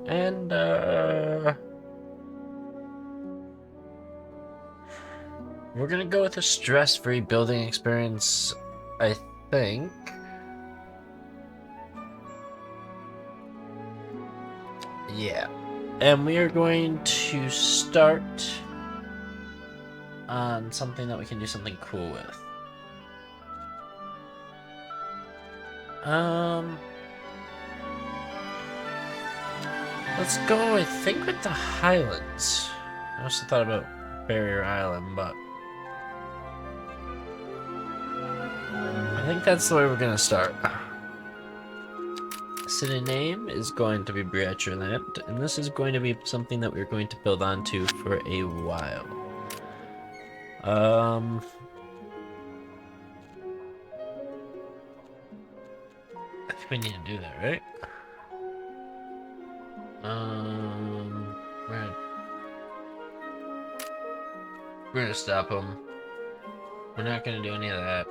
And, we're gonna go with a stress-free building experience, I think. Yeah. And we are going to start on something that we can do something cool with. Let's go, I think, with the Highlands. I also thought about Barrier Island, but I think that's the way we're gonna start. City name is going to be Breacherland, and this is going to be something that we're going to build onto for a while. I think we need to do that, right? We're gonna stop them. We're not gonna do any of that.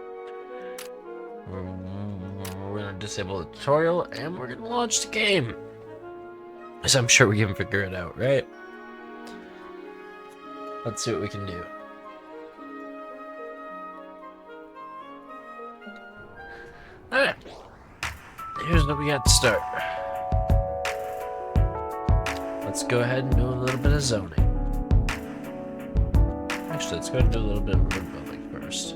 We're gonna disable the tutorial, and we're gonna launch the game. So I'm sure we can figure it out, right? Let's see what we can do. Alright. Here's what we got to start. Let's go ahead and do a little bit of zoning. Actually, let's go ahead and do a little bit of road building first.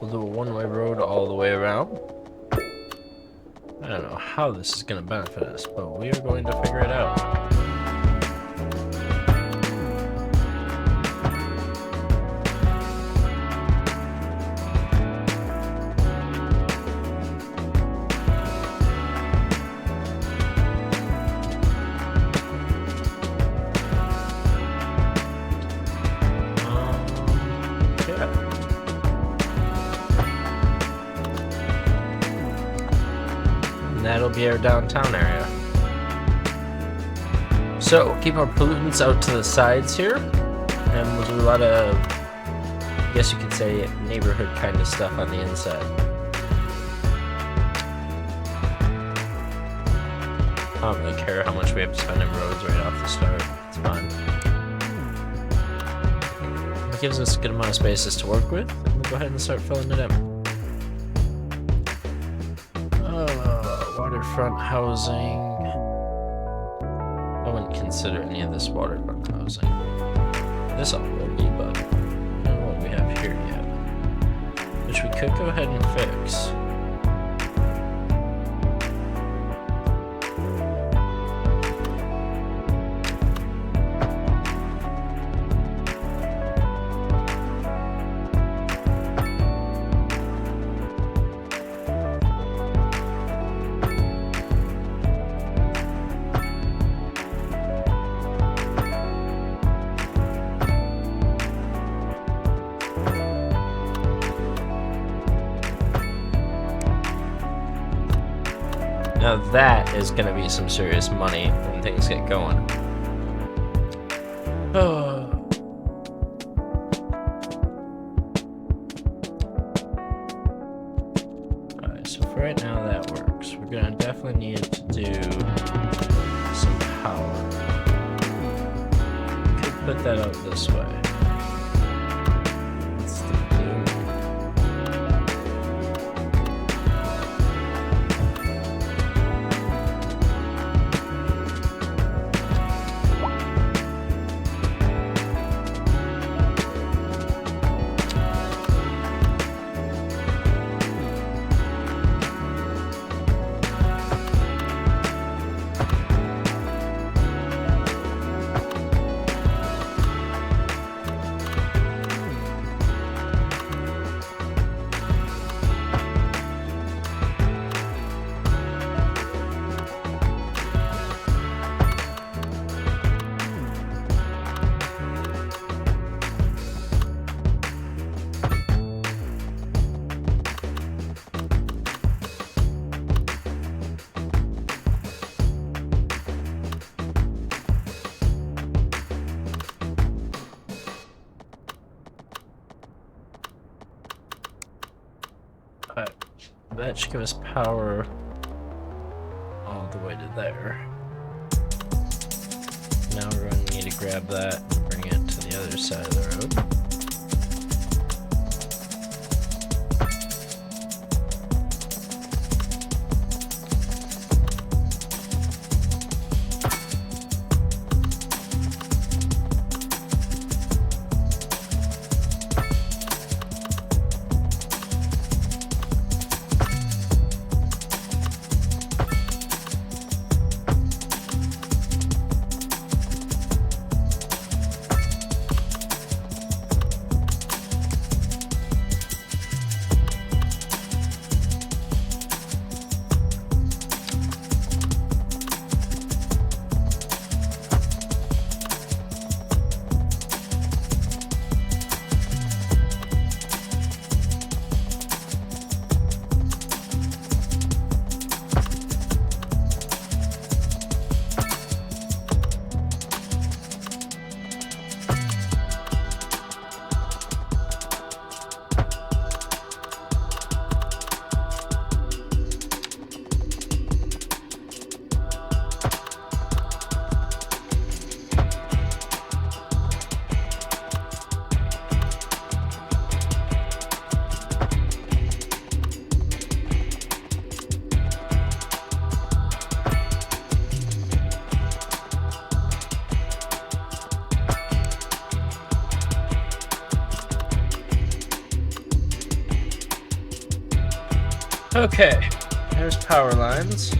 We'll do a one-way road all the way around. I don't know how this is going to benefit us, but we are going to figure it out. That'll be our downtown area. So, keep our pollutants out to the sides here, and we'll do a lot of, I guess you could say, neighborhood kind of stuff on the inside. I don't really care how much we have to spend in roads right off the start. It's fine. It gives us a good amount of spaces to work with, and we'll go ahead and start filling it in. Waterfront housing. I wouldn't consider any of this waterfront housing. This all will be, but I don't know what we have here yet. Which we could go ahead and fix. Now that is going to be some serious money when things get going. Oh. Alright, so for right now that works. We're going to definitely need to do some power. Could put that out this way. Alright, that should give us power all the way to there. Now we're going to need to grab that and bring it to the other side of the road. Okay, there's power lines.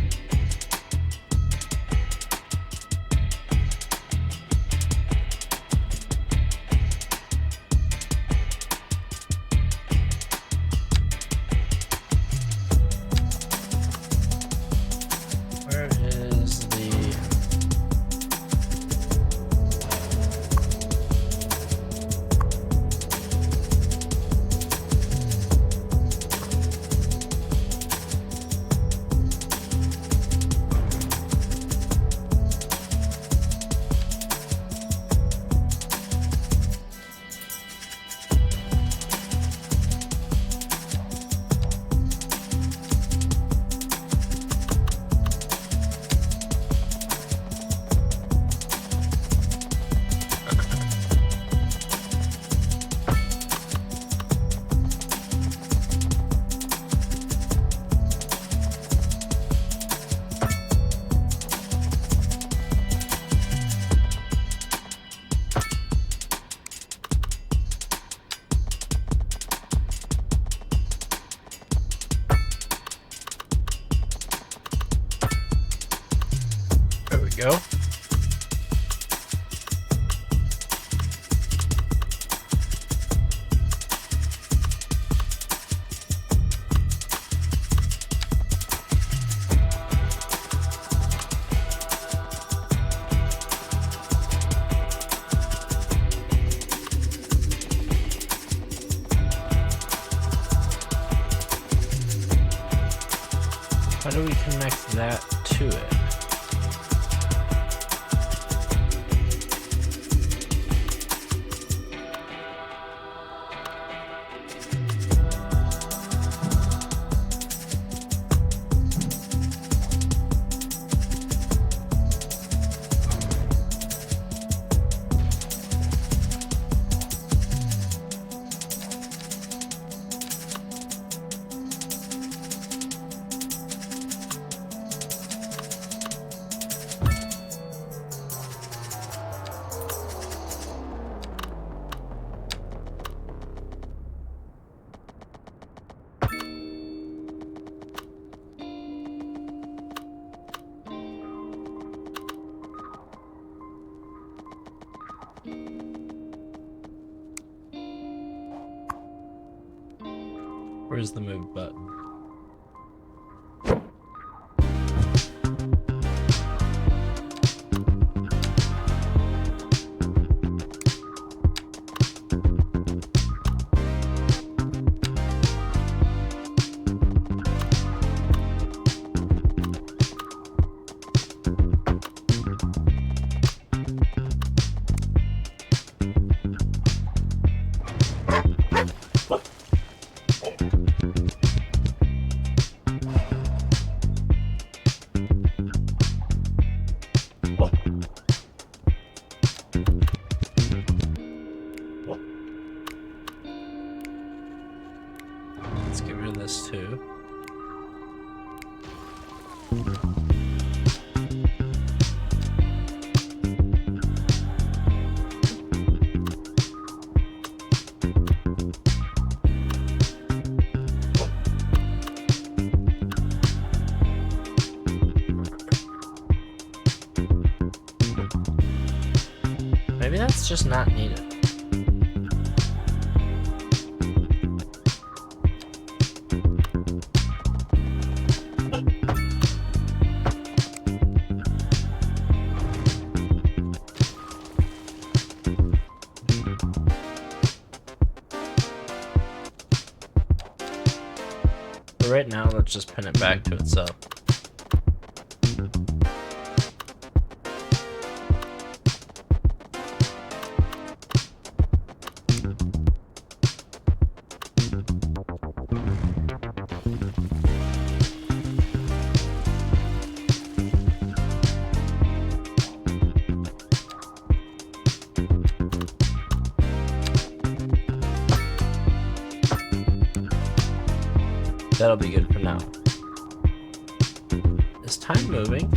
Where is the... There we go. How do we connect that to it? Where's the move button? rid of this too. Maybe that's just not needed. But right now, let's just pin it back to itself. That'll be good for now. Is time moving?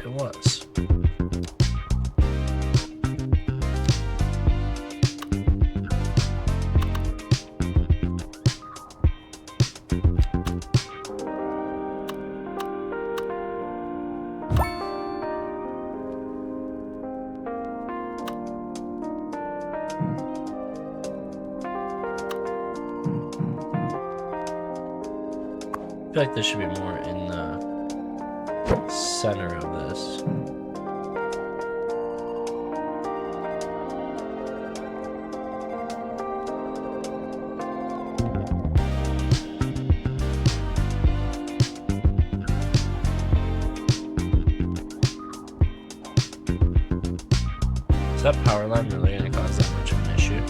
It was. I feel like there should be more in the center of this. Is that power line really going to cause that much of an issue?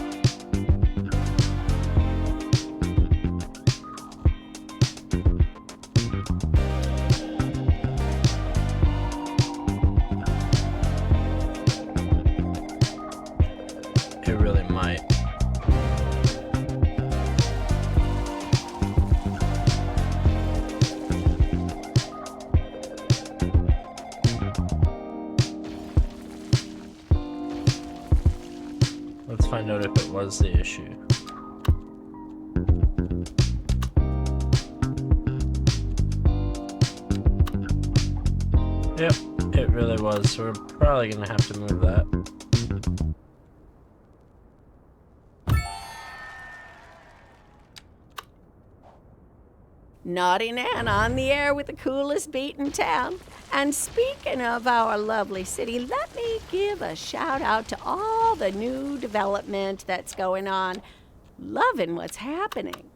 It really might. Let's find out if it was the issue. Yep, it really was, so we're probably gonna have to move that. Naughty Nan on the air with the coolest beat in town. And speaking of our lovely city, let me give a shout out to all the new development that's going on. Loving what's happening.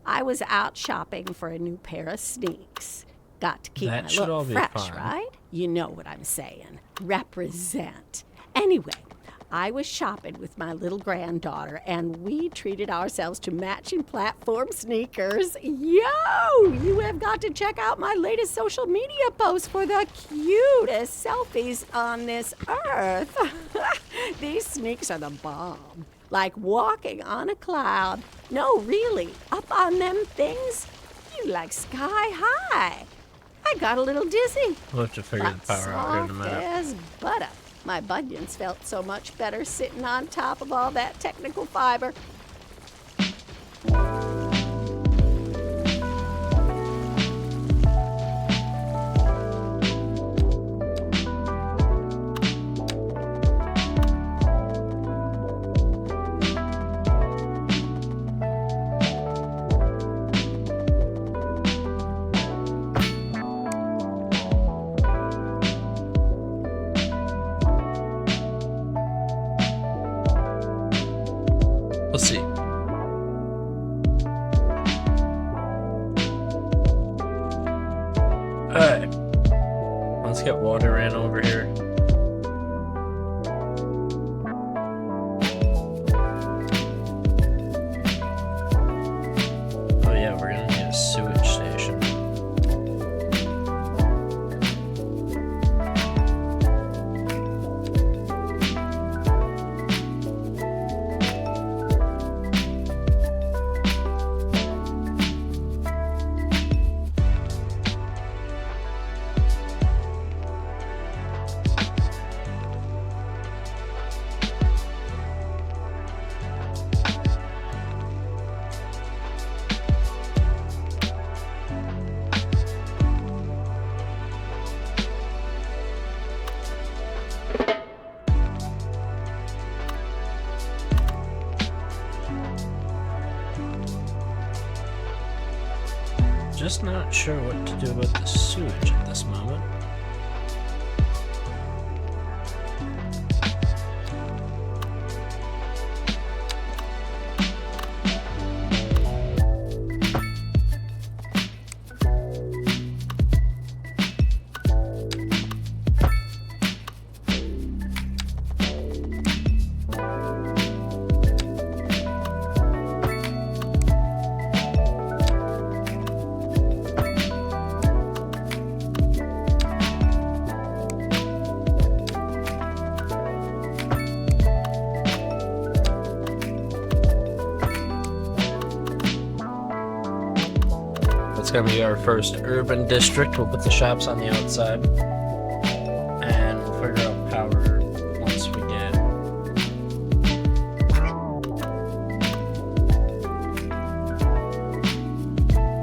I was out shopping for a new pair of sneaks. Got to keep That my should all look be fresh, fine. right? You know what I'm saying. Represent. Anyway, I was shopping with my little granddaughter, and we treated ourselves to matching platform sneakers. Yo! You have got to check out my latest social media post for the cutest selfies on this earth. These sneaks are the bomb. Like walking on a cloud. No, really, up on them things, you like sky high. I got a little dizzy. We'll have to figure the power out here in a Soft minute. as butter. My bunions felt so much better sitting on top of all that technical fiber. We'll see. Alright. Let's get water ran over here. Oh yeah, we're gonna need a sewage station. Just not sure what to do about the sewage at this moment. It's gonna be our first urban district. We'll put the shops on the outside, and we'll figure out power once we get.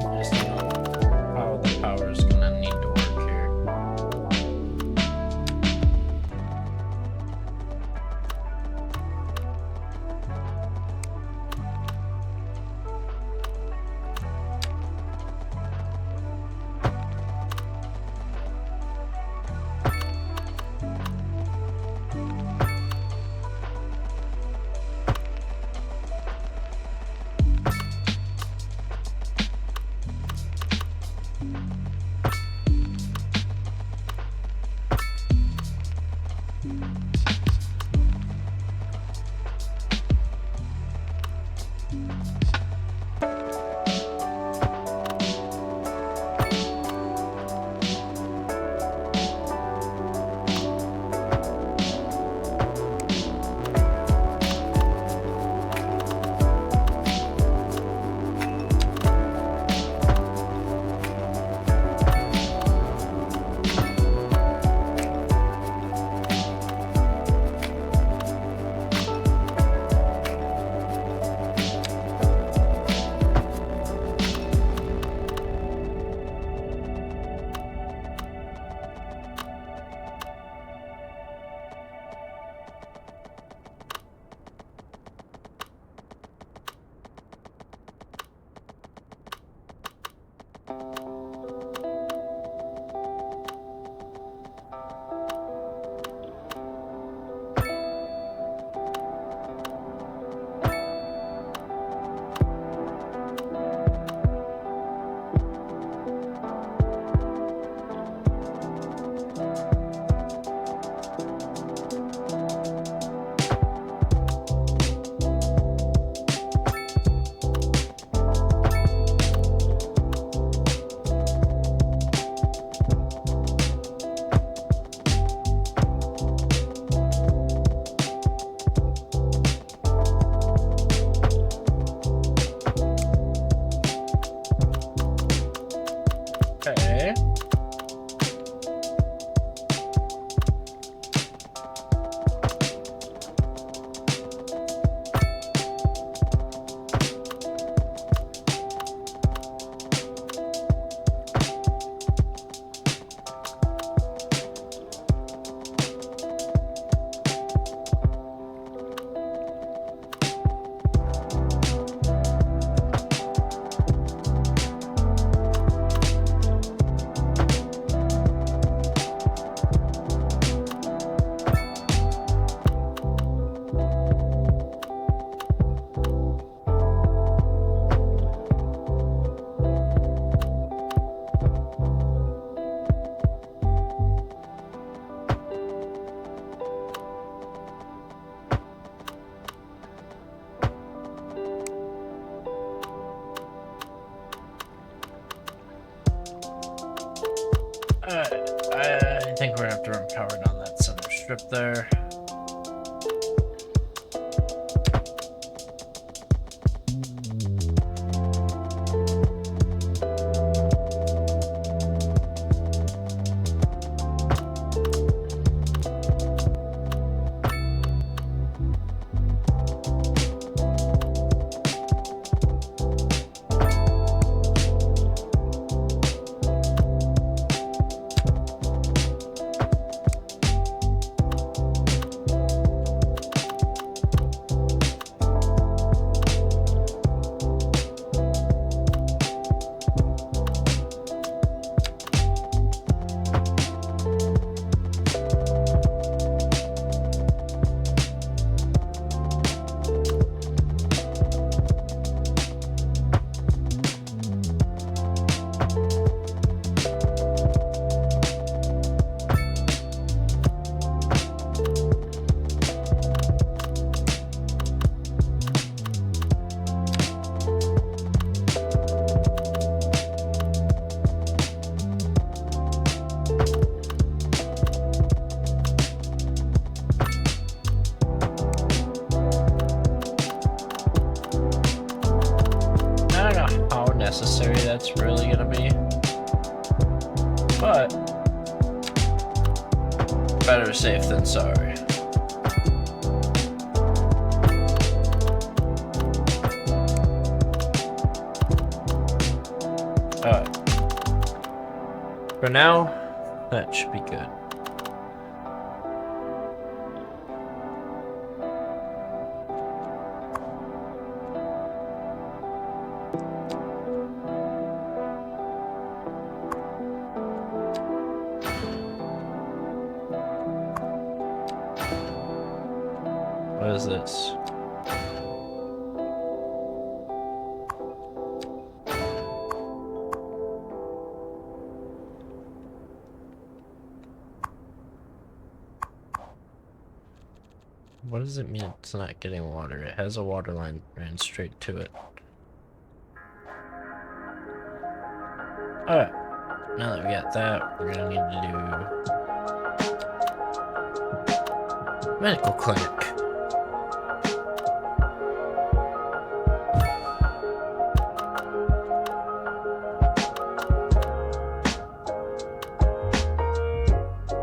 I just don't know how the power is gonna need to work here. Okay. I think we're gonna have to run power down that center strip there. necessary that's really gonna be. But better safe than sorry. Alright. For now, that should be good. What is this? What does it mean it's not getting water? It has a water line ran straight to it. Alright, now that we got that, we're gonna need to do medical clinic.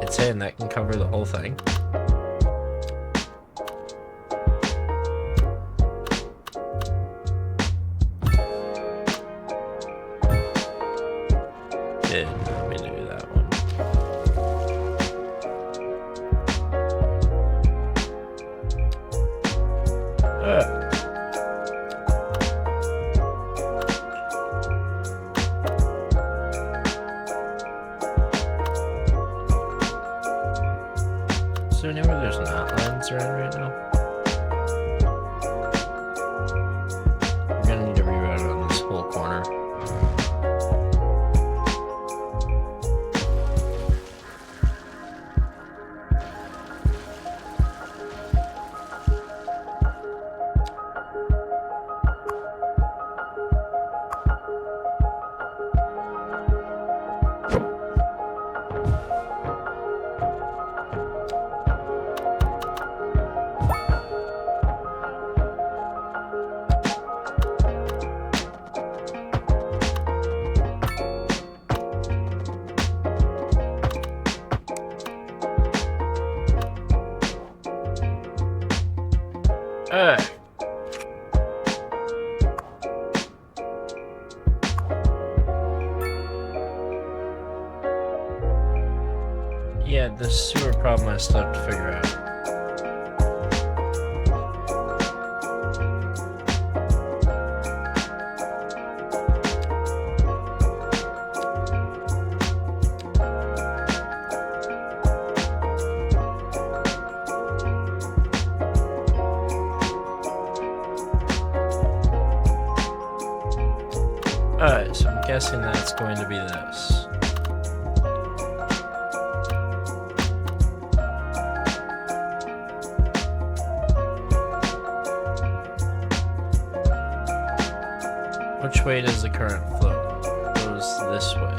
It's saying that can cover the whole thing. Didn't want me to do that one. Is there anywhere there's not lines around right now? We're gonna need to reroute on this whole corner. Yeah, the sewer problem I still have to figure out. Alright, so I'm guessing that's going to be this. Which way does the current flow? It goes this way.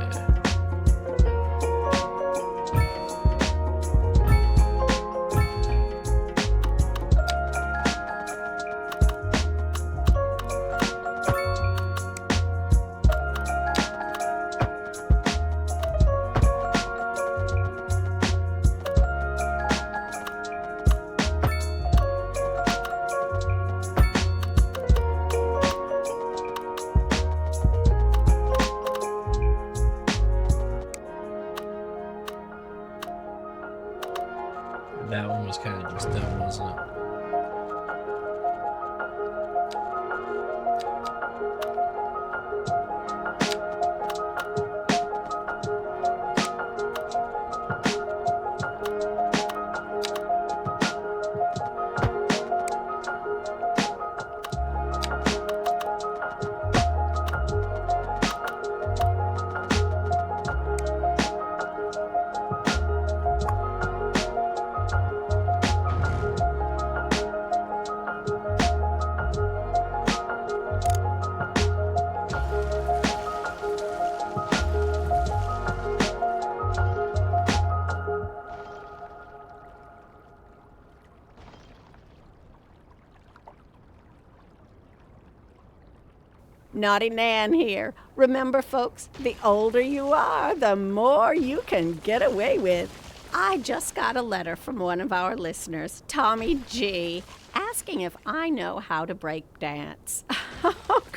Naughty Nan here. Remember, folks, the older you are, the more you can get away with. I just got a letter from one of our listeners, Tommy G, asking if I know how to break dance.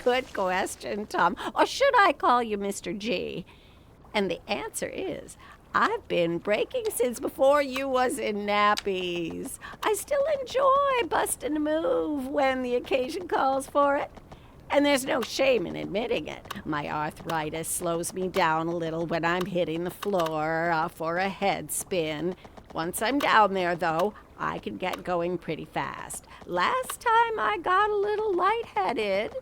Good question, Tom. Or should I call you Mr. G? And the answer is, I've been breaking since before you was in nappies. I still enjoy busting a move when the occasion calls for it. And there's no shame in admitting it. My arthritis slows me down a little when I'm hitting the floor for a head spin. Once I'm down there, though, I can get going pretty fast. Last time I got a little lightheaded.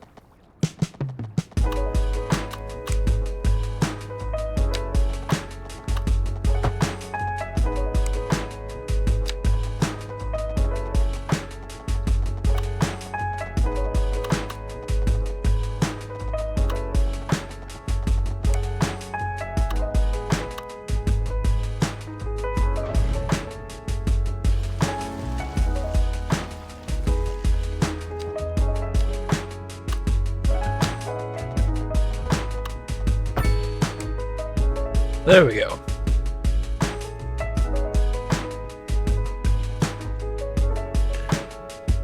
There we go.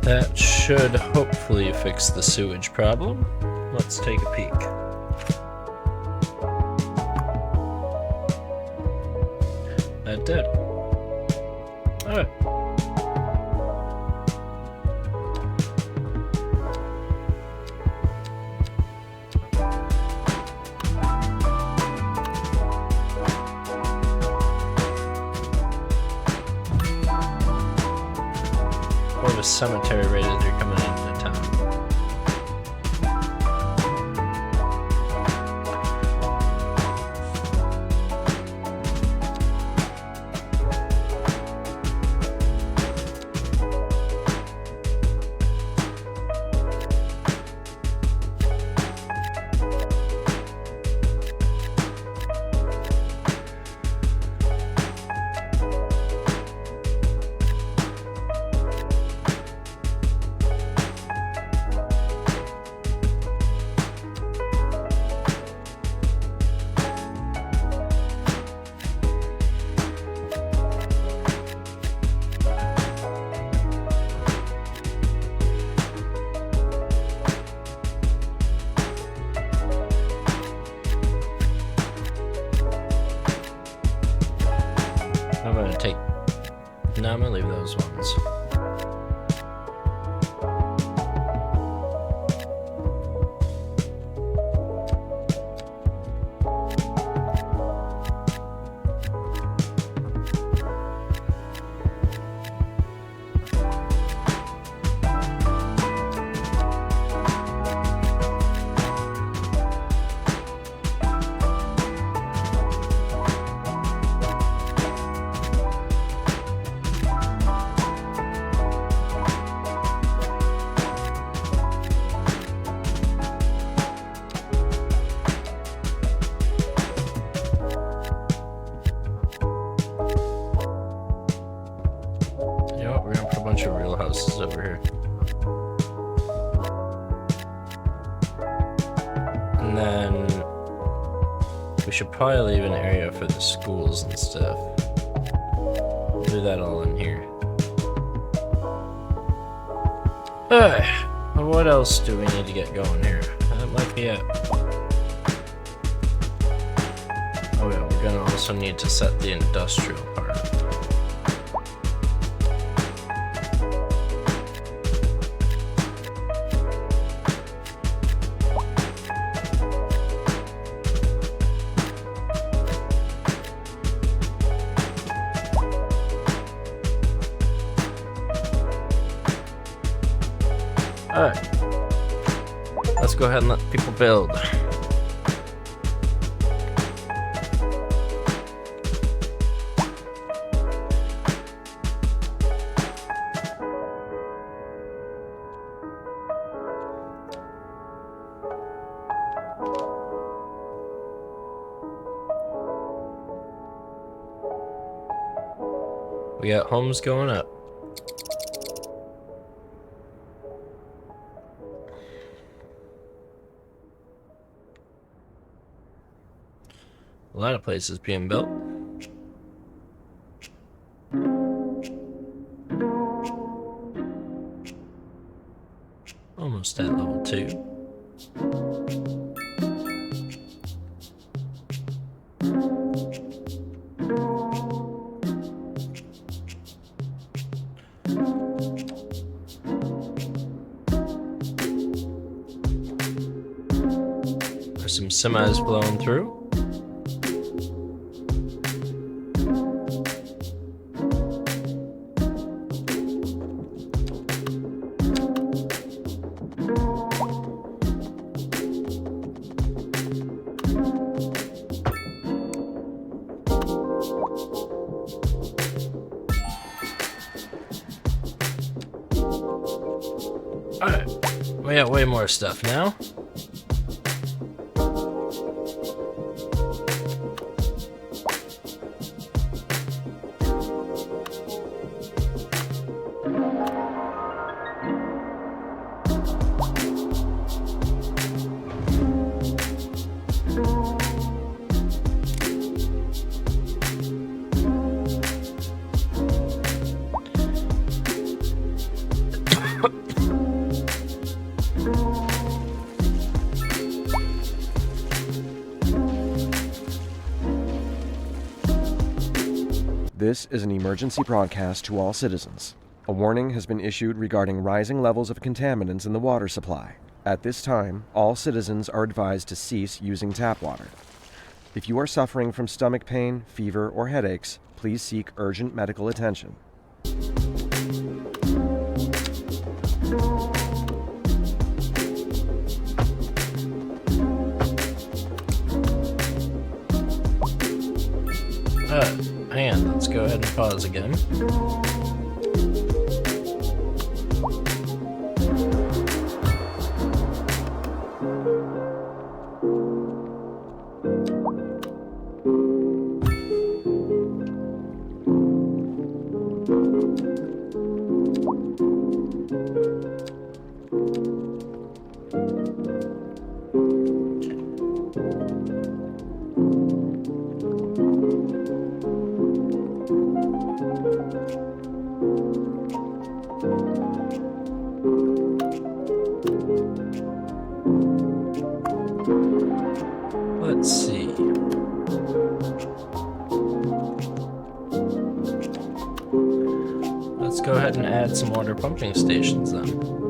That should hopefully fix the sewage problem. Let's take a peek. That did. Alright. What a cemetery right as you're coming into town. No, I'm gonna leave those ones. Bunch of real houses over here. And then we should probably leave an area for the schools and stuff. We'll do that all in here. What else do we need to get going here? That might be it. Oh yeah, we're gonna also need to set the industrial part. Alright, let's go ahead and let people build. We got homes going up. A lot of places being built. Almost at level 2. There's some semis blowing through. Alright, we got way more stuff now. This is an emergency broadcast to all citizens. A warning has been issued regarding rising levels of contaminants in the water supply. At this time, all citizens are advised to cease using tap water. If you are suffering from stomach pain, fever, or headaches, please seek urgent medical attention. Hang on, let's go ahead and pause again. Let's see. Let's go ahead and add some water pumping stations then.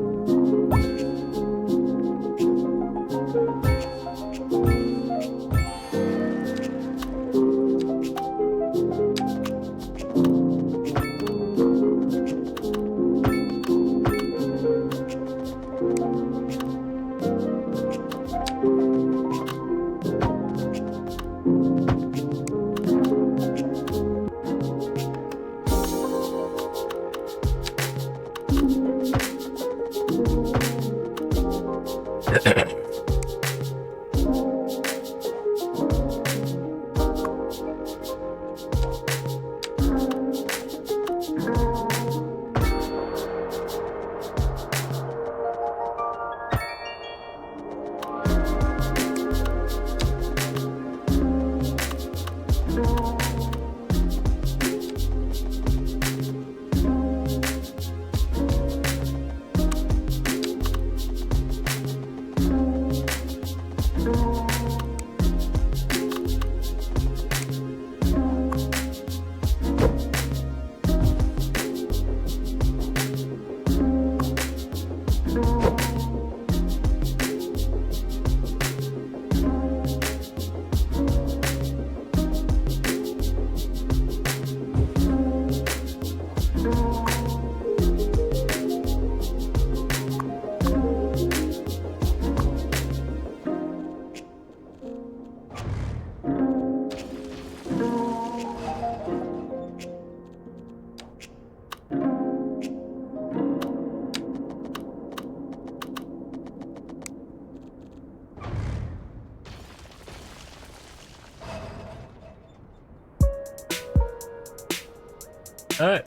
All right.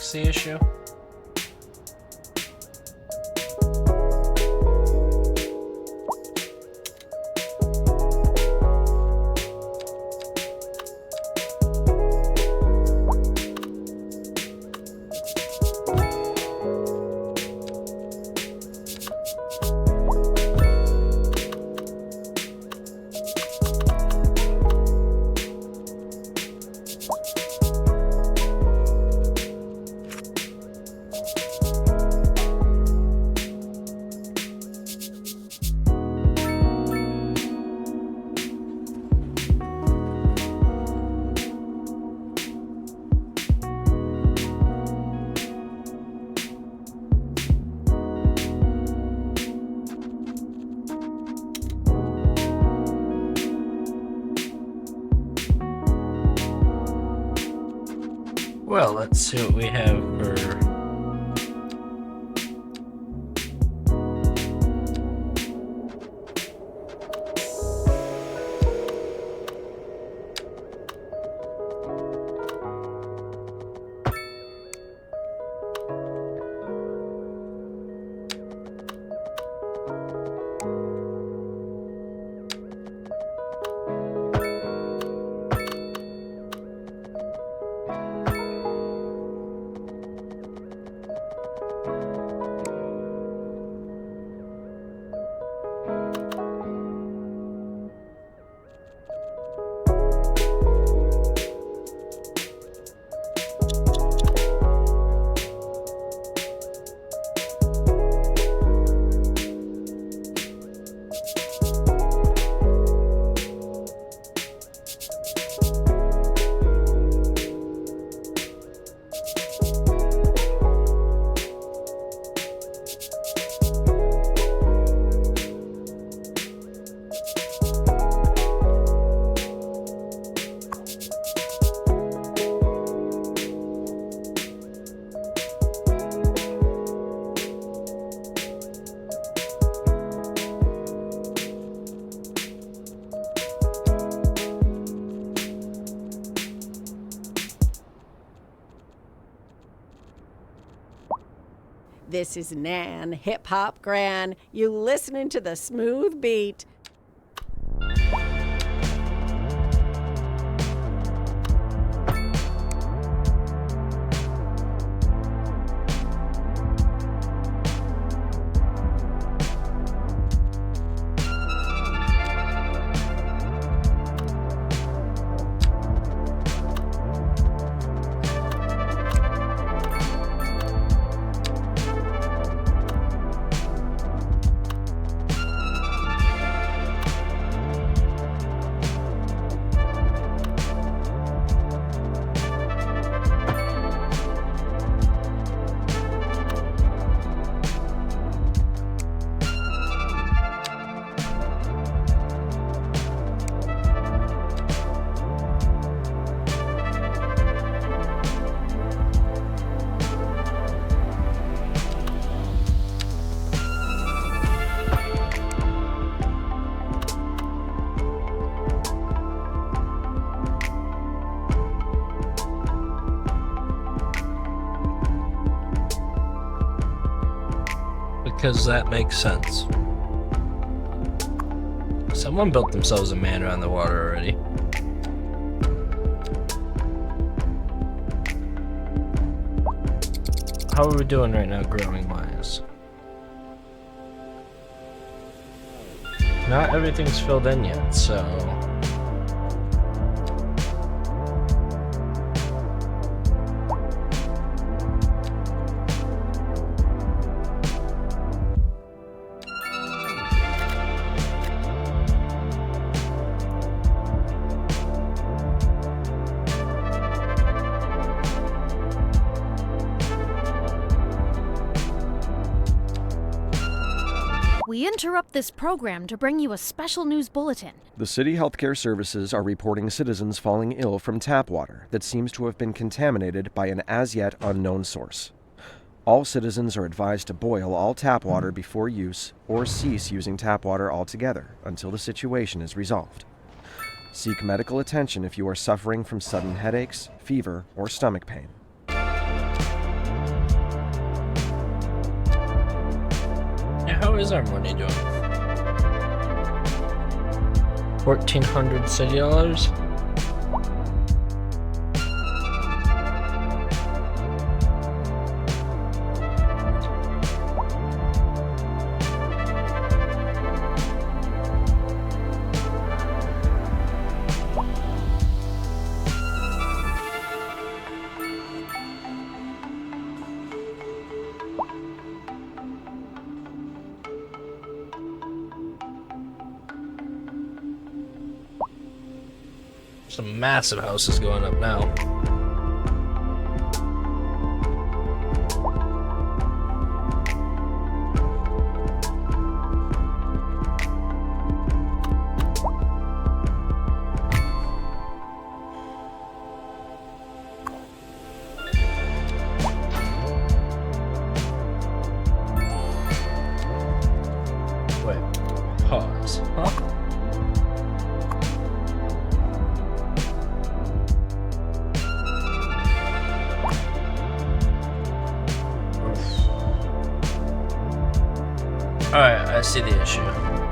fix the issue? Well, let's see what we have for... This is Nan, Hip Hop Gran. You listening to the smooth beat. Because that makes sense. Someone built themselves a manor on the water already. How are we doing right now, growing wise? Not everything's filled in yet, so... We interrupt this program to bring you a special news bulletin. The city healthcare services are reporting citizens falling ill from tap water that seems to have been contaminated by an as-yet unknown source. All citizens are advised to boil all tap water before use or cease using tap water altogether until the situation is resolved. Seek medical attention if you are suffering from sudden headaches, fever, or stomach pain. how is our money doing? 1,400 city dollars. Some massive houses going up now. Wait, pause. Huh? Alright, I see the issue.